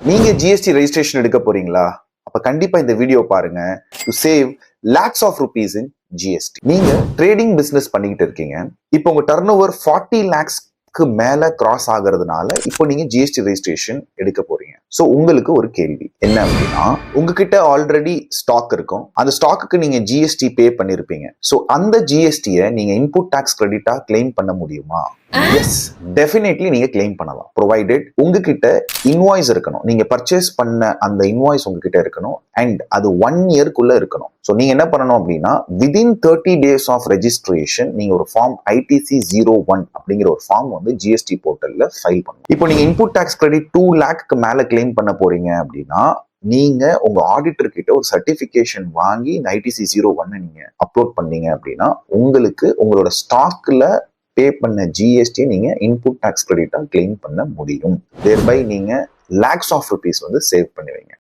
நீங்க GST registration எடுக்க போறீங்களா? அப்ப கண்டிப்பா இந்த வீடியோ பாருங்க. To save lakhs of rupees in GST. நீங்க ட்ரேடிங் பிசினஸ் பண்ணிக்கிட்டு இருக்கீங்க. இப்போ உங்க டர்ன் ஓவர் 40 lakhsக்கு மேல கிராஸ் ஆகுறதுனால இப்போ நீங்க ஜிஎஸ்டி ரெஜிஸ்ட்ரேஷன் எடுக்க போறீங்க. சோ உங்களுக்கு ஒரு கேள்வி என்ன அப்படின்னா, உங்ககிட்ட ஆல்ரெடி ஸ்டாக் இருக்கும். அந்த ஸ்டாக்குக்கு நீங்க ஜிஎஸ்டி பே பண்ணிருப்பீங்க. சோ அந்த ஜிஎஸ்டியை நீங்க இன்புட் டாக்ஸ் கிரெடிட்டா கிளைம் பண்ண முடியுமா? எஸ், டெஃபினெட்லி நீங்க கிளைம் பண்ணலாம். ப்ரொவைடட் உங்ககிட்ட இன்வாய்ஸ் இருக்கணும். நீங்க பர்ச்சேஸ் பண்ண அந்த இன்வாய்ஸ் உங்ககிட்ட இருக்கணும் அண்ட் அது 1 இயர்க்குள்ள இருக்கணும். ஸோ நீங்க என்ன பண்ணணும் அப்படின்னா, விதின் 30 days ஆஃப் ரெஜிஸ்ட்ரேஷன் நீங்க ஒரு ஃபார்ம் ITC 01 அப்படிங்கிற ஒரு ஃபார்ம் வந்து ஜிஎஸ்டி போர்ட்டல்ல ஃபைல் பண்ணணும். இப்போ நீங்க இன்புட் டாக்ஸ் கிரெடிட் 2 lakhக்கு மேல கிளைம் பண்ண போறீங்க அப்படின்னா, நீங்க உங்க ஆடிட்டர் கிட்ட ஒரு சர்டிபிகேஷன் வாங்கி ITC 01 நீங்க அப்லோட் பண்ணீங்க அப்படின்னா, உங்களுக்கு உங்களோட ஸ்டாக்ல பே பண்ண ஜிஎஸ்டி நீங்க இன்புட் டாக்ஸ் கிரெடிட்டா கிளைம் பண்ண முடியும். தேர்பை நீங்க lakhs of rupees வந்து சேவ் பண்ணுவீங்க.